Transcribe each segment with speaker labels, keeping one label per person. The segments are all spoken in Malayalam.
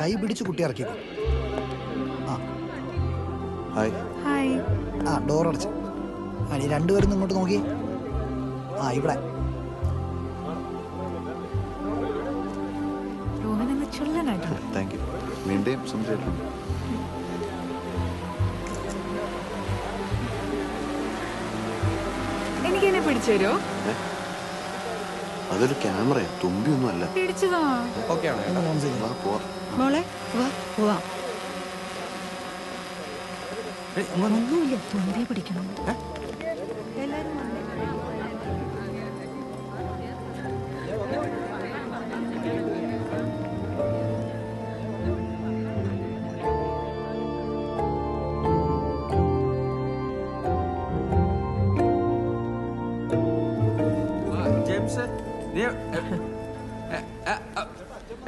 Speaker 1: കൈ പിടിച്ച് കുട്ടി ഇറക്കിക്കോ. ആ
Speaker 2: ഹായ്.
Speaker 3: ഹായ്.
Speaker 1: ആ ഡോർ അടച്ച്. ആ നീ രണ്ടുപേരും ഇങ്ങോട്ട് നോക്കി. ആ ഇവിടെ
Speaker 3: രോഹൻ എന്ന് ചൊല്ലാനായിട്ടോ.
Speaker 2: Thank you. നിന്റെയും സംസാരിച്ചിട്ടുണ്ട്.
Speaker 3: എനിക്കെന്നെ പിടിച്ചു തരുമോ?
Speaker 2: അതൊരു ക്യാമറയാ, തുമ്പിയൊന്നും അല്ല.
Speaker 3: പിടിച്ചതാ.
Speaker 4: മോളെ വാ പോവാം. ഒന്നുമില്ല, തുമ്പിയെ പിടിക്കണം. എല്ലാരും വന്നേ.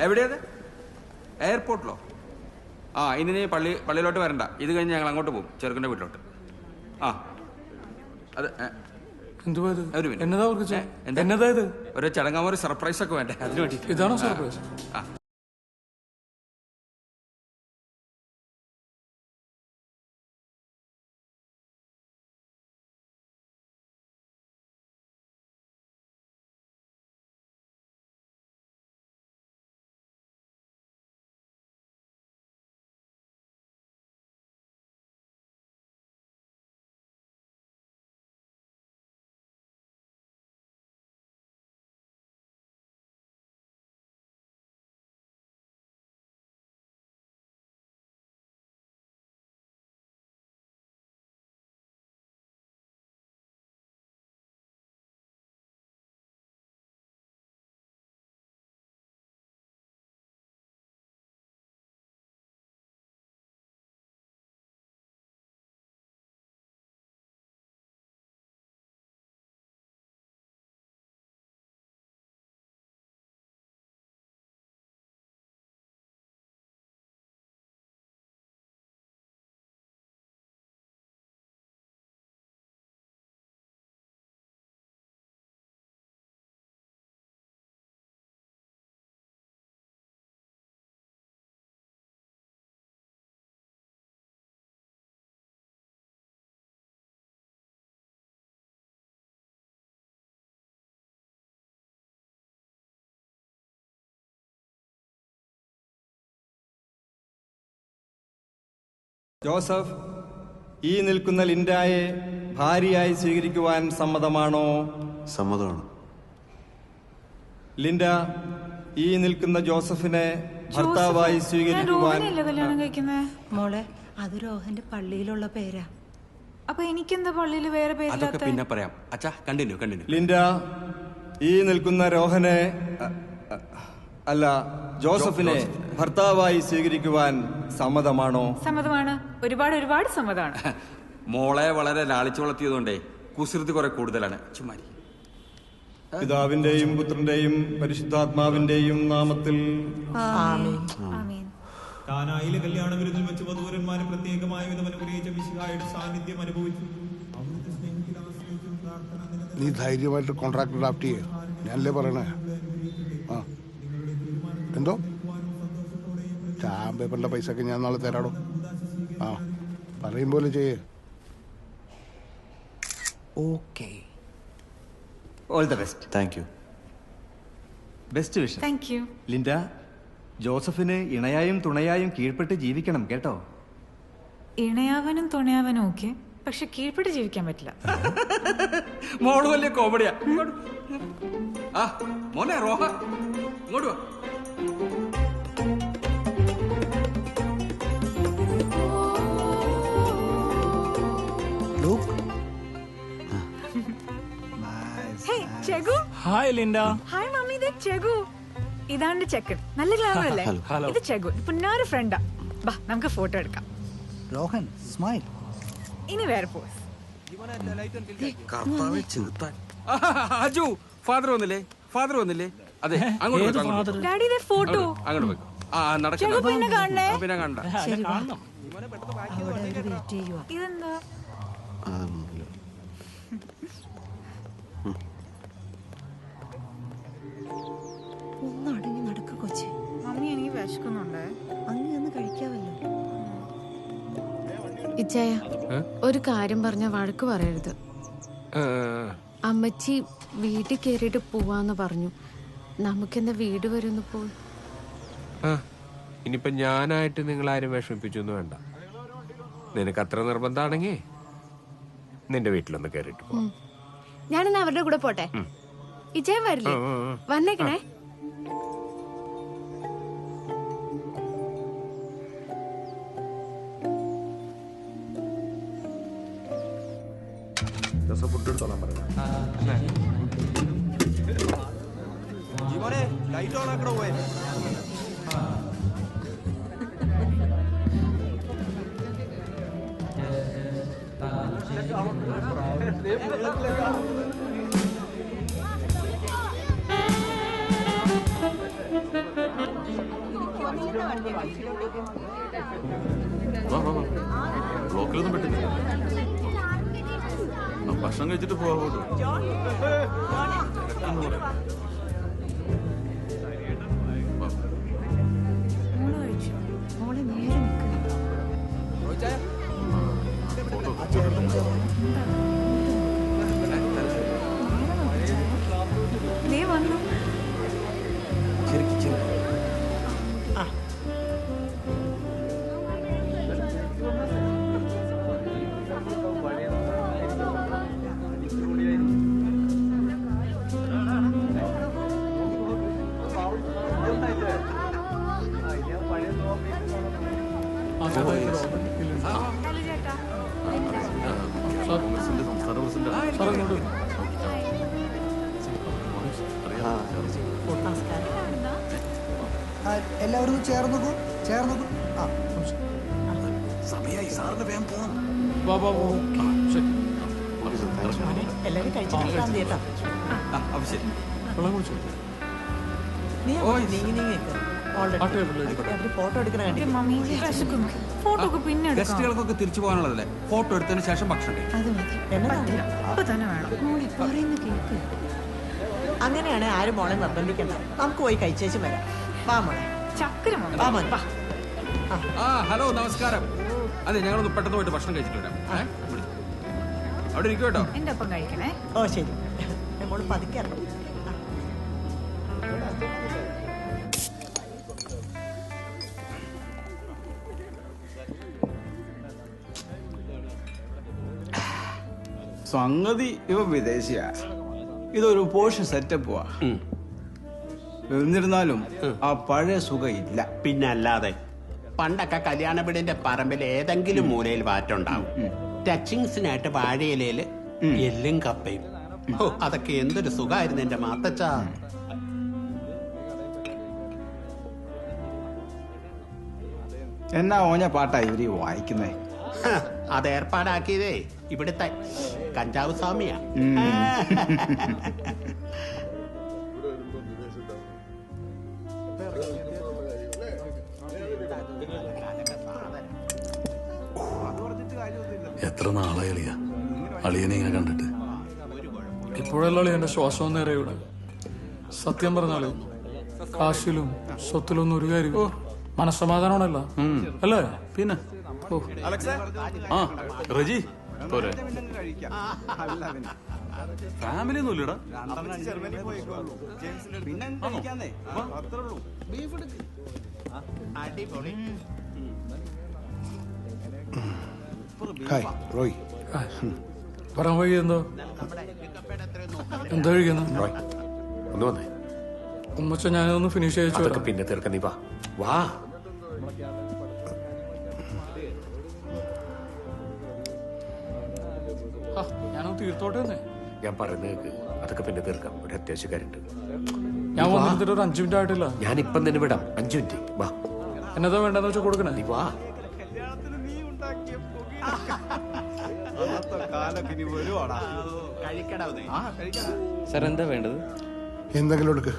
Speaker 5: എവിടെയത്? എയർപോർട്ടിലോ? ആ ഇനി നീ പള്ളിയിലോട്ട് വരണ്ട. ഇത് കഴിഞ്ഞ് ഞങ്ങൾ അങ്ങോട്ട് പോകും, ചെറുക്കൻ്റെ വീട്ടിലോട്ട്. ആ അത് ഒരു ചടങ്ങാമ, ഒരു സർപ്രൈസ് ഒക്കെ വേണ്ടേ, അതിന് വേണ്ടി.
Speaker 6: ഇതാണോ സർപ്രൈസ്?
Speaker 5: ആ
Speaker 7: ജോസഫ്, ഈ നിൽക്കുന്ന ലിൻഡായെ ഭാര്യയായി സ്വീകരിക്കുവാൻ സമ്മതമാണോ?
Speaker 2: സമ്മതമാണ്.
Speaker 7: ലിൻഡ, ഈ നിൽക്കുന്ന ജോസഫിനെ ഭർത്താവായി സ്വീകരിക്കുവാൻ.
Speaker 3: കല്യാണം കഴിക്കുന്നേ
Speaker 4: മോളെ, അത് രോഹന്റെ പള്ളിയിലുള്ള പേരാ.
Speaker 3: അപ്പൊ എനിക്കെന്താ പള്ളിയിൽ വേറെ
Speaker 5: അതൊക്കെ
Speaker 3: പേരില്ലാത്ത?
Speaker 5: പിന്നെ പറയാം. അച്ഛാ കണ്ടിന്യൂ.
Speaker 7: ലിൻഡ, ഈ നിൽക്കുന്ന രോഹനെ അല്ല ജോസഫിനെ ഭർത്താവായി സ്വീകരിക്കുവാൻ സമ്മതമാണോ?
Speaker 3: സമ്മതമാണ്. ഒരുപാട് ഒരുപാട് സമ്മതമാണ്.
Speaker 5: മോളെ വളരെ ലാളിച്ചു വളർത്തിയതുകൊണ്ടേ കുസൃതി കുറെ കൂടുതലാണ്. ചുമ്മാരി.
Speaker 7: പിതാവിന്റെയും പുത്രന്റെയും പരിശുദ്ധാത്മാവിന്റെയും നാമത്തിൽ
Speaker 3: ആമീൻ.
Speaker 8: കാനായിലെ കല്യാണ വിരുന്നിൽ വെച്ച് വധൂവരന്മാരെ പ്രത്യേകമായ വിധം അനുഗ്രഹിച്ച മിശിഹായുടെ സാന്നിധ്യം അനുഭവിച്ചു.
Speaker 6: നീ ധൈര്യമായിട്ട് കോൺട്രാക്ട് ഡ്രാഫ്റ്റ് ചെയ്യുക. ഞാനല്ലേ പറയണേ. ആ എന്തോ സ്റ്റാമ്പ് പേപ്പറിന്റെ പൈസ ഒക്കെ ഞാൻ നാളെ തരാടോ. ആ പറയും പോലെ ചെയ്യേ.
Speaker 1: Okay.
Speaker 7: All the best.
Speaker 2: Thank you.
Speaker 7: Best wish.
Speaker 3: Thank you.
Speaker 7: Linda, ജോസഫിന് ഇണയായും തുണയായും കീഴ്പ്പെട്ട് ജീവിക്കണം കേട്ടോ.
Speaker 3: ഇണയാവനും തുണയാവനും ഓക്കെ, പക്ഷെ കീഴ്പ്പെട്ട് ജീവിക്കാൻ പറ്റില്ല.
Speaker 5: മോള് വലിയ കോമഡിയാ. ആ മോനെ റോഹ, ഇങ്ങോട്ട് വാ.
Speaker 6: Hi Linda.
Speaker 3: ഹായ് മമ്മി, ഇത് ചെഗു. ഇതാണ് ചെക്കൻ. നല്ല ഗ്ലാമർ അല്ലേ? ഇത് ചെഗു, പുന്നാര ഫ്രണ്ടാ. ബാ നമുക്ക് ഫോട്ടോ എടുക്കാം.
Speaker 1: രോഹൻ സ്മൈൽ.
Speaker 3: ഇനി വേറെ പോസ്.
Speaker 5: അജു, ഫാദർ വന്നില്ലേ? അതെ, അങ്ങോട്ട്
Speaker 3: ഡാഡി ദേ ഫോട്ടോ.
Speaker 5: അങ്ങോട്ട് പോയി. ആ
Speaker 3: ചെഗു പിന്നെ കാണണേ.
Speaker 5: പിന്നെ കണ്ട.
Speaker 4: ശരി വാ. അവിടെ അവര് വെയിറ്റ് ചെയ്യുവാ.
Speaker 3: ഇതെന്താ?
Speaker 2: അതൊന്നുമില്ല.
Speaker 4: ഒന്ന് അടങ്ങി നടക്ക കൊച്ചി.
Speaker 3: മമ്മി എനിക്ക് വിശക്കുന്നുണ്ടേ.
Speaker 4: അങ്ങ് കഴിക്കാവല്ലോ.
Speaker 9: ഇച്ചയ ഒരു കാര്യം പറഞ്ഞ വഴക്ക് പറയരുത്. അമ്മച്ചി വീട്ടിൽ കയറിയിട്ട് പോവാന്ന് പറഞ്ഞു. നമുക്കെന്താ വീട് വരെ ഒന്ന് പോയി.
Speaker 10: ഇനിയിപ്പൊ ഞാനായിട്ട് നിങ്ങളാരും വിഷമിപ്പിച്ചൊന്നും വേണ്ട. നിനക്ക് അത്ര നിർബന്ധമാണെങ്കിൽ നിന്റെ വീട്ടിലൊന്ന് കയറിയിട്ട് പോ.
Speaker 9: ഞാനിന്ന് അവരുടെ കൂടെ പോട്ടെ. ഇച്ചയ വരില്ലേ? വന്നേക്കണേ.
Speaker 2: ഫുഡ് എടുത്തോളാൻ പറയാം.
Speaker 7: ലൈറ്റ് ഓൺ ആക്കണോ പോയെ?
Speaker 2: ബ്ലോക്കിലൊന്നും പെട്ടില്ല. ഭക്ഷണം കഴിച്ചിട്ട് പോകാമോ?
Speaker 4: മോളെ നേരെ നിൽക്കുക.
Speaker 3: ദേ വന്നു.
Speaker 1: എല്ലാവരും ചേർന്ന് നോക്കൂ, ചേർന്ന് നോക്കൂ. ആ
Speaker 2: സമയായി, സാറിന് വേഗം പോകണം.
Speaker 4: എല്ലാരും കഴിച്ചിട്ട് കേട്ടോ. ഫോട്ടോ എടുക്കണ
Speaker 3: മമ്മി വിശക്കുന്നു. ഫോട്ടോ ഒക്കെ പിന്നെ എടുക്കാം.
Speaker 5: ഗസ്റ്റുകൾക്കൊക്കെ തിരിച്ചു പോകാനുള്ളതല്ലേ? ഫോട്ടോ എടുത്തതിന് ശേഷം ഭക്ഷണം കഴിക്കും.
Speaker 4: അത് മതി.
Speaker 3: പറ്റില്ല. ഇപ്പൊ തന്നെ വേണം.
Speaker 4: മോളി പറയുന്ന കേക്ക്. അങ്ങനെയാണ് ആരും മോളെ നിർബന്ധിക്കണ്ട. നമുക്ക് പോയി കഴിച്ചേച്ച് വരാം. വാ മോളെ.
Speaker 3: ചക്കര മമ്മി.
Speaker 4: വാ മോനെ.
Speaker 5: ആ ഹലോ നമസ്കാരം. അതെ ഞങ്ങളൊന്ന് പെട്ടെന്ന് പോയിട്ട് ഭക്ഷണം കഴിച്ചിട്ട് വരാം. അവിടെ ഇരിക്കും കേട്ടോ.
Speaker 3: എന്റെ ഒപ്പം കഴിക്കണേ.
Speaker 4: ഓ ശരി. മോള് പതുക്കെ ഇറങ്ങും.
Speaker 11: സംഗതി ഇവ വിദേശിയാ. ഇതൊരു പോഷ് സെറ്റപ്പുവാ. എന്നിരുന്നാലും ആ പഴയ സുഖം ഇല്ല.
Speaker 12: പിന്നല്ലാതെ പണ്ടൊക്കെ കല്യാണ വീടിന്റെ പറമ്പിൽ ഏതെങ്കിലും മൂലയിൽ വാറ്റുണ്ടാവും. ടച്ചിങ്സിനായിട്ട് വാഴയിലയില് എല്ലും കപ്പയും. ഓ അതൊക്കെ എന്തൊരു സുഖമായിരുന്നു എന്റെ മാത്തച്ചാ.
Speaker 11: എന്നാ ഓഞ്ഞ പാട്ടാ ഇവര് വായിക്കുന്നേ.
Speaker 12: അത് ഏർപ്പാടാക്കിയതേ ഇവിടുത്തെ കഞ്ചാവ് സ്വാമിയാ.
Speaker 13: എത്ര നാളായി അളിയ അളിയനെ ഇങ്ങനെ കണ്ടിട്ട്.
Speaker 14: ഇപ്പോഴല്ല അളിയന്റെ ശ്വാസം നേരെ ഇവിടെ. സത്യം പറഞ്ഞാല് കാശിലും സ്വത്തിലൊന്നും ഒരു കാര്യം മനസ്സമാധാനമാണല്ല അല്ലേ?
Speaker 13: പിന്നെ ആ റജി പോരെ? ഫാമിലി ഒന്നും ഇല്ലടാ.
Speaker 6: ഹായ് റോയ്.
Speaker 14: പറയാൻ വഴി എന്തോ എന്താ കഴിക്കുന്നു?
Speaker 10: ഒന്ന് വന്നേ.
Speaker 14: ഉമ്മച്ച ഞാനൊന്ന് ഫിനിഷ് ചെയ്യിച്ചു.
Speaker 10: പിന്നെ തീർക്ക. നീ വാ വാ.
Speaker 14: ഞാനൊന്ന് തീർത്തോട്ടെ.
Speaker 10: ഞാൻ പറയുന്നത് കേൾക്ക്. അതൊക്കെ പിന്നെ തീർക്കാം. ഒരു അത്യാവശ്യക്കാരുണ്ട്.
Speaker 14: ഞാൻ വന്നിട്ട് ഒരു 5 മിനിറ്റ് ആയിട്ടില്ല.
Speaker 10: ഞാനിപ്പം തന്നെ വിടാം. 5 മിനിറ്റ് വാ.
Speaker 14: എന്നതാ വേണ്ടെന്ന് വെച്ചാൽ കൊടുക്കണേ.
Speaker 10: നീ വാ.
Speaker 15: സാർ എന്താ വേണ്ടത്?
Speaker 6: എന്തെങ്കിലും എടുക്ക്.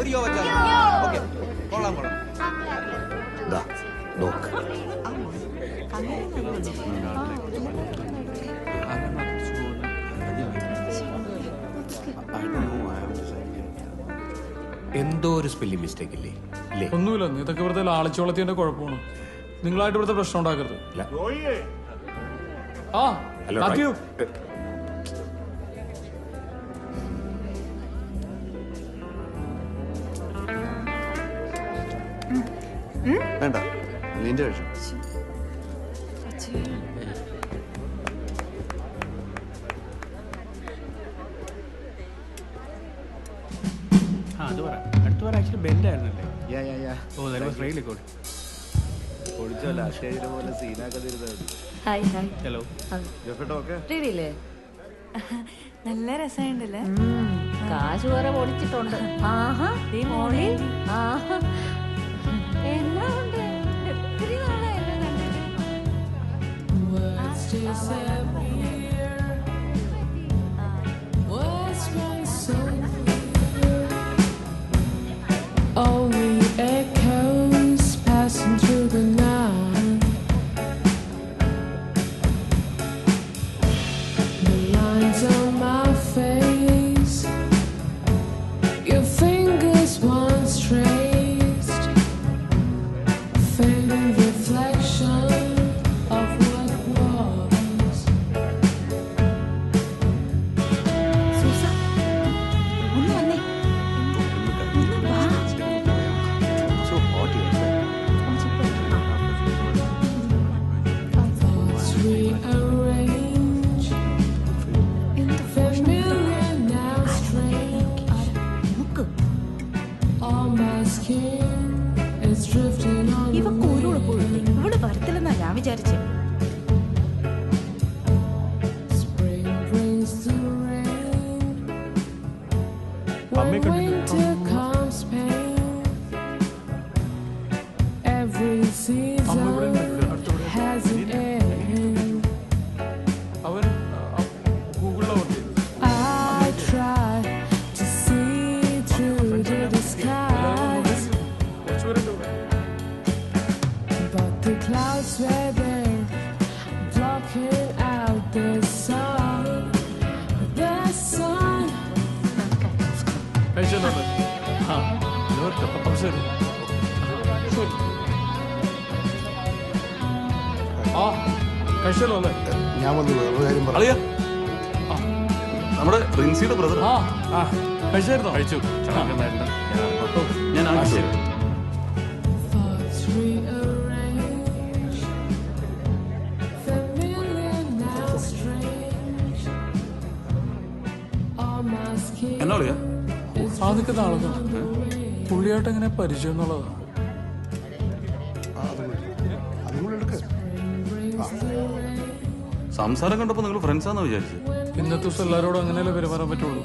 Speaker 5: ഒരു യോഗ
Speaker 10: നോക്ക്. എന്തോ ഒരു സ്പെല്ലിംഗ് മിസ്റ്റേക്ക് ഇല്ലേ? ഇല്ലേ?
Speaker 14: ഒന്നുമില്ല, ഇതൊക്കെ വെറുതെ ലാളിച്ചോളത്തിന്റെ കുഴപ്പമാണ്. നിങ്ങളായിട്ട് ഇവിടുത്തെ പ്രശ്നം ഉണ്ടാക്കരുത്. ആ
Speaker 10: ഹലോ,
Speaker 14: മാത്യു.
Speaker 11: വേണ്ട, നിന്റെ കഴിച്ചു.
Speaker 16: അത് പറ. അടുത്ത വാരം ആക്ച്വലി ബെൻഡ് ആയിരുന്നല്ലേ? Oh, that was really good.
Speaker 17: Hi hi.
Speaker 16: Hello.
Speaker 17: റെഡിയില്ലേ?
Speaker 3: നല്ല രസമുണ്ടല്ലേ?
Speaker 17: കാശ് കുറെ പൊടിച്ചിട്ടുണ്ട്. ആഹാ ദേ മോളി. ആഹാ എന്നാ ഉണ്ട്? ഒത്തിരി നാളായല്ലോ കണ്ടിട്ട്.
Speaker 18: Only echoes passing through the night. The lines on my face, your fingers once traced, fading reflection of what was.
Speaker 17: Sousa, ഒന്ന് വന്നേ. ഒന്ന് വാ.
Speaker 18: Thoughts rearrange, familiar now strange. All my skin is drifting on the wind.
Speaker 17: ഇവിടെ വരത്തില്ലെന്നാ ഞാൻ വിചാരിച്ചേ.
Speaker 18: Spring brings the rain. When winter comes pain, every season has an end. I try to see through the disguise, but the clouds were there, blocking out the sun. The sun.
Speaker 14: കഴിച്ചല്ലേ? ആ അപ്പം ശരി. ആ കഴിച്ചല്ലോ അല്ലേ?
Speaker 6: ഞാൻ വന്ന് വേറൊരു കാര്യം പറഞ്ഞു.
Speaker 13: അളിയ നമ്മുടെ പ്രിൻസിയുടെ ബ്രദർ.
Speaker 14: ആ ആ കഴിച്ചായിരുന്നോ?
Speaker 13: കഴിച്ചു. ഞാൻ
Speaker 18: Thoughts rearrange, familiar now strange. All my skin
Speaker 13: എന്നാ അളിയ?
Speaker 14: ആ നിൽക്കുന്ന ആളൊക്കെ പുള്ളിയായിട്ട് എങ്ങനെ പരിചയം എന്നുള്ളതാ.
Speaker 13: സംസാരം കണ്ടപ്പോ നിങ്ങൾ ഫ്രണ്ട്സാന്ന് വിചാരിച്ചു.
Speaker 14: ഇന്നത്തെ ദിവസം എല്ലാവരോടും അങ്ങനെയല്ലേ പെരുമാറാൻ പറ്റുള്ളൂ.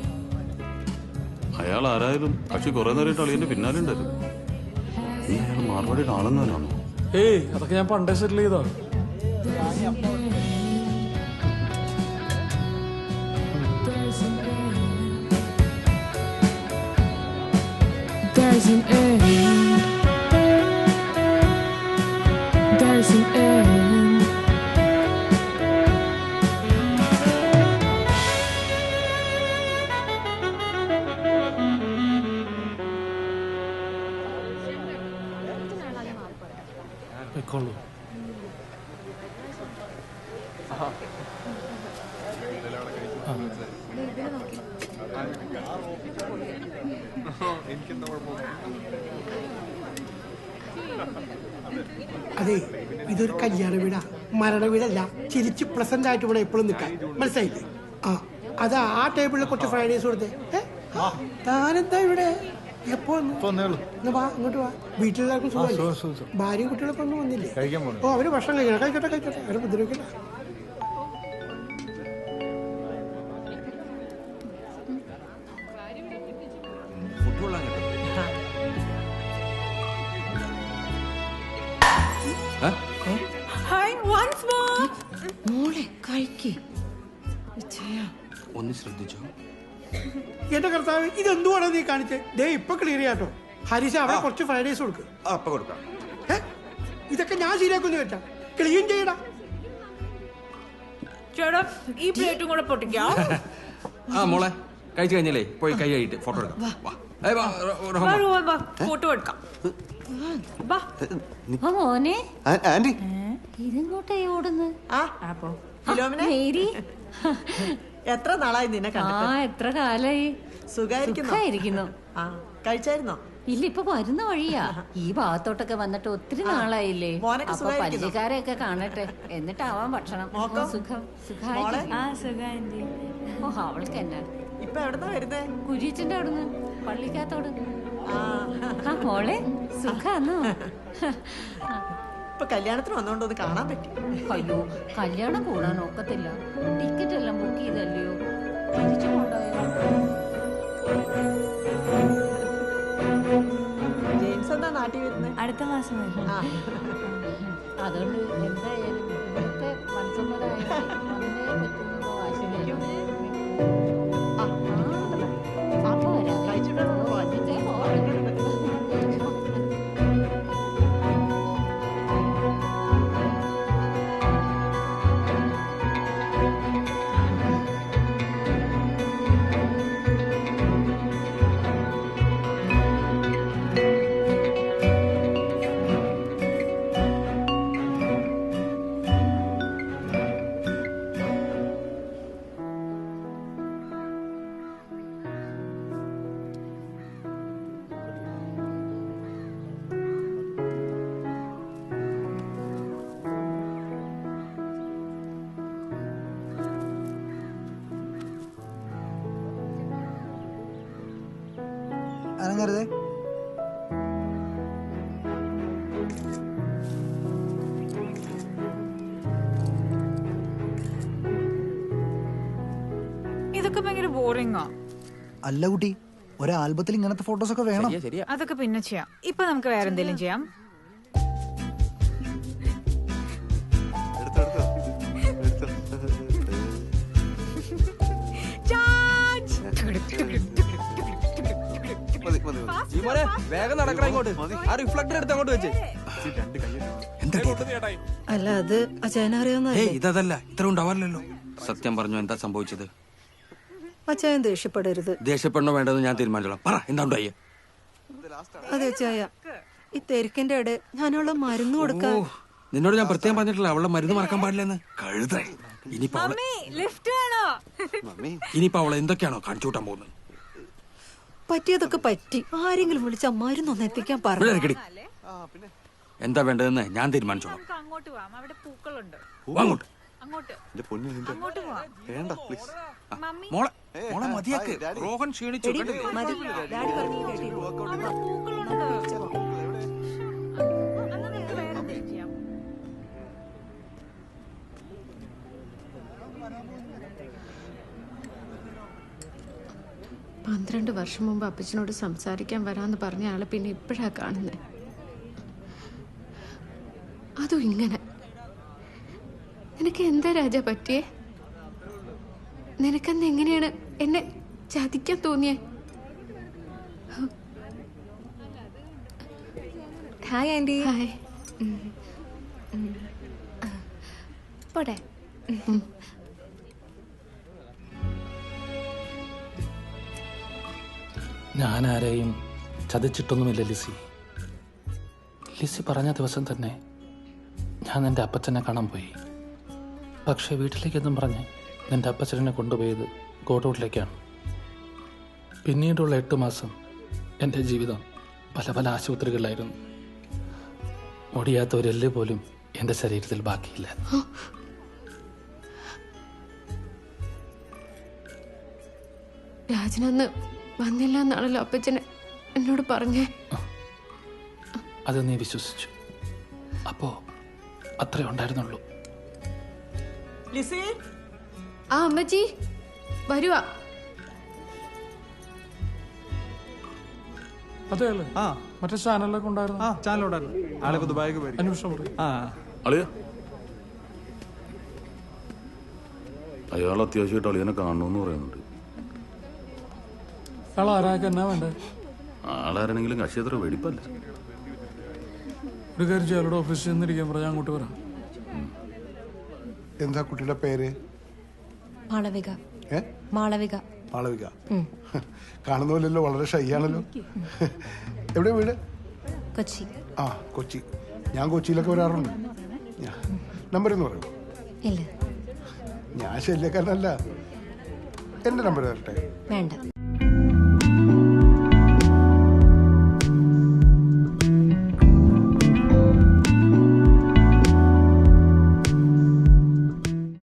Speaker 13: അയാൾ ആരായാലും കക്ഷി കുറെ നേരമായിട്ട് അളിയന്റെ പിന്നാലെ ഉണ്ടായിരുന്നു. അയാൾ മാർവാടിയുടെ ആളെന്നാണോ?
Speaker 14: ഏയ് അതൊക്കെ ഞാൻ പണ്ടേ സെറ്റിൽ ചെയ്താ.
Speaker 18: There's an end. There's an end.
Speaker 14: വെക്കോളൂ.
Speaker 19: അതെ, ഇതൊരു കല്യാണ വീടാ, മരണ വീടല്ല. ചിരിച്ച് പ്രസന്റ് ആയിട്ട് ഇവിടെ എപ്പോഴും നിൽക്കാൻ, മനസ്സിലായില്ലേ? ആ അത് ആ ടേബിളിൽ കുറച്ച് ഫ്രൈഡ് റൈസ് കൊടുത്തേ. താനെന്താ ഇവിടെ എപ്പോ വാ, ഇങ്ങോട്ട് വാ. വീട്ടിലെല്ലാവർക്കും സുഖമല്ലേ? ഭാര്യയും കുട്ടികളൊക്കെ ഒന്നും വന്നില്ലേ? ഓ, അവര് ഭക്ഷണം കഴിക്കണം. കഴിക്കട്ടെ കഴിക്കട്ടെ, അവരെ ബുദ്ധിമുട്ടില്ല.
Speaker 3: Hi once more.
Speaker 17: മോളെ കഴിക്ക്.
Speaker 5: ഒന്ന് ശ്രദ്ധിച്ചോ.
Speaker 19: എന്റെ കർത്താവ്, ഇതെന്തുവാണോ നീ കാണിച്ചേ? ദേ ഇപ്പൊ ക്ലിയർ ചെയ്യാട്ടോ. ഹരീഷ, അവിടെ കുറച്ച് ഫ്രൈഡ് റൈസ് കൊടുക്ക്.
Speaker 5: അപ്പൊ കൊടുക്കാം.
Speaker 19: ഇതൊക്കെ ഞാൻ ശരിയാക്കുന്നു വെച്ചാ ക്ലീൻ ചെയ്യടാ.
Speaker 3: ചേട്ടാ ഈ പ്ലേറ്റും കൂടെ പൊട്ടിക്കാം.
Speaker 5: ആ മോളെ കഴിച്ചു കഴിഞ്ഞല്ലേ പോയി കൈ കഴിയിട്ട് ഫോട്ടോ എടുക്കാം.
Speaker 3: ഫോട്ടോ എടുക്കാം.
Speaker 17: മോനെ
Speaker 11: ആന്റി
Speaker 17: ഇതെങ്ങോട്ടായി ഓടുന്നു?
Speaker 4: എത്ര നാളായി നിന്നെ കണ്ടിട്ട്?
Speaker 17: എത്ര കാലായി.
Speaker 4: സുഖായിരിക്കുന്നു. കഴിച്ചായിരുന്നോ?
Speaker 17: ഇല്ല, ഇപ്പൊ വരുന്ന വഴിയാ. ഈ ഭാഗത്തോട്ടൊക്കെ വന്നിട്ട് ഒത്തിരി നാളായില്ലേ. അപ്പൊ പരിചയക്കാരെയൊക്കെ കാണട്ടെ, എന്നിട്ടാവാൻ ഭക്ഷണം. സുഖം സുഖായി. ഓ അവൾക്ക് എന്നാ
Speaker 4: ഇപ്പൊ എവിടുന്നാ വരുന്നേ?
Speaker 17: കുര്യച്ചന്റെ അവിടുന്ന്, പള്ളിക്കകത്തോട്. മോളെ സുഖാന്നോ?
Speaker 4: ഇപ്പൊ കല്യാണത്തിന് വന്നോണ്ടൊന്ന് കാണാൻ പറ്റി.
Speaker 17: അയ്യോ കല്യാണം കൂടാൻ ഒക്കത്തില്ല. ടിക്കറ്റ് എല്ലാം ബുക്ക് ചെയ്തല്ലയോ. തിരിച്ചു കൊണ്ടുപോയോ?
Speaker 4: ജെയിംസ് എന്താ നാട്ടിൽ വരുന്നത്?
Speaker 3: അടുത്ത മാസം വരും.
Speaker 17: അതുകൊണ്ട് എന്തായാലും ഇവിടുത്തെ മനസ്സമ്മതമായി വന്നേ പറ്റുന്നതോ ആശയം. അപ്പൊ വരാം.
Speaker 1: അനങ്ങരുതേ.
Speaker 3: ഇതൊക്കെ ഭയങ്കര ബോറിംഗാ.
Speaker 1: അല്ല കുട്ടി, ഒരു ആൽബത്തിൽ ഇങ്ങനത്തെ ഫോട്ടോസ് ഒക്കെ വേണം.
Speaker 3: അതൊക്കെ പിന്നെ ചെയ്യാം. ഇപ്പൊ നമുക്ക് വേറെ എന്തെങ്കിലും ചെയ്യാം.
Speaker 5: വേഗം നടക്കണം ഇങ്ങോട്ട്. ആ റിഫ്ലക്ടർ എടുത്ത് അങ്ങോട്ട് വെച്ച്.
Speaker 17: അല്ല അത് അച്ഛനറിയാവുന്ന
Speaker 5: ഇതല്ല, ഇത്ര ഉണ്ടാവാറില്ലല്ലോ. സത്യം പറഞ്ഞു, എന്താ സംഭവിച്ചത്?
Speaker 17: അച്ഛൻ ദേഷ്യപ്പെടരുത്.
Speaker 5: ദേഷ്യപ്പെടണോ വേണ്ടതെന്ന് ഞാൻ തീരുമാനിച്ചോളാം. പറ, എന്താ ഉണ്ടായി?
Speaker 17: അതെ ചായ, ഈ തിരക്കിന്റെ ഇടെ ഞാനുള്ള മരുന്ന് കൊടുക്കാം.
Speaker 5: നിന്നോട് ഞാൻ പ്രത്യേകം പറഞ്ഞിട്ടില്ല അവളുടെ മരുന്ന് മറക്കാൻ പാടില്ലെന്ന്. കഴുത. ഇനിയിപ്പോ അവളെ എന്തൊക്കെയാണോ കാണിച്ചു കൂട്ടാൻ പോകുന്നത്?
Speaker 17: പറ്റിയതൊക്കെ പറ്റി. ആരെങ്കിലും വിളിച്ച മരുന്നൊന്ന് എത്തിക്കാൻ പറഞ്ഞു.
Speaker 5: എന്താ വേണ്ടതെന്ന് ഞാൻ തീരുമാനിച്ചോളാം.
Speaker 3: അങ്ങോട്ട് പോവാം, അവിടെ പൂക്കളുണ്ട്.
Speaker 5: അങ്ങോട്ട്
Speaker 3: അങ്ങോട്ട് പോവാം.
Speaker 5: മോളെ മോളെ മതിയാക്ക്. റോഹൻ ക്ഷീണിച്ചു.
Speaker 9: പന്ത്രണ്ട് വർഷം മുമ്പ് അപ്പച്ചനോട് സംസാരിക്കാൻ വരാന്ന് പറഞ്ഞ ആളെ പിന്നെ ഇപ്പോഴാ കാണുന്നത്. അതും ഇങ്ങനെ. നിനക്ക് എന്താ രാജ പറ്റിയേ? നിനക്കെന്ന് എങ്ങനെയാണ് എന്നെ ചതിക്കാൻ തോന്നിയേ?
Speaker 3: Hi aunty.
Speaker 9: ഹായ്. പോട്ടെ.
Speaker 14: ഞാൻ ആരെയും ചതിച്ചിട്ടൊന്നുമില്ല ലിസി. ലിസി പറഞ്ഞ ദിവസം തന്നെ ഞാൻ എൻ്റെ അപ്പച്ചനെ കാണാൻ പോയി. പക്ഷേ വീട്ടിലേക്കെന്നും പറഞ്ഞ് എൻ്റെ അപ്പച്ചനെ കൊണ്ടുപോയത് ഗോഡൌണിലേക്കാണ്. പിന്നീടുള്ള 8 മാസം എൻ്റെ ജീവിതം പല പല ആശുപത്രികളിലായിരുന്നു. ഒടിയാത്ത ഒരു എല്ല് പോലും എൻ്റെ ശരീരത്തിൽ ബാക്കിയില്ല.
Speaker 9: രാജനന്ന് വന്നില്ല എന്നാണല്ലോ അപ്പച്ചനെ എന്നോട് പറഞ്ഞേ.
Speaker 14: അത് നീ വിശ്വസിച്ചു. അപ്പോ അത്രേ ഉണ്ടായിരുന്നുള്ളൂ.
Speaker 9: ആ അമ്മച്ചി വരുവാ.
Speaker 14: അതെ അല്ലേ? മറ്റേ ചാനലിലൊക്കെ ഉണ്ടായിരുന്നു.
Speaker 7: ചാനലുണ്ടായിരുന്നു. ആളിപ്പോ ദുബായിക്ക് പോയി.
Speaker 14: അന്വേഷണം
Speaker 13: അളിയ അയാൾ അത്യാവശ്യമായിട്ട് അളിയനെ കാണണമെന്ന് പറയുന്നുണ്ട്.
Speaker 14: ആളാരാക്കെ എന്നാ വേണ്ടേ?
Speaker 13: ആളാരാണെങ്കിലും കക്ഷി അത്ര വെടിപ്പല്ല.
Speaker 20: ഒരു കാര്യം ചെയ്യാലോടെ ഓഫീസിൽ ചെന്നിരിക്കാൻ പറഞ്ഞാൽ അങ്ങോട്ട് വരാം.
Speaker 6: എന്താ കുട്ടിയുടെ പേര്?
Speaker 21: മാളവിക. മാളവിക.
Speaker 6: മാളവിക. കാണുന്ന പോലെയല്ലോ, വളരെ ഷൈ ആണല്ലോ. എവിടെ വീട്?
Speaker 21: കൊച്ചി.
Speaker 6: ആ, കൊച്ചി. ഞാൻ കൊച്ചിയിലൊക്കെ വരാറുണ്ട്. നമ്പർ എന്ന് പറയൂ.
Speaker 21: ഇല്ല,
Speaker 6: ഞാൻ ശല്യക്കാരനല്ല. എന്റെ നമ്പർ തരട്ടെ?
Speaker 21: വേണ്ട.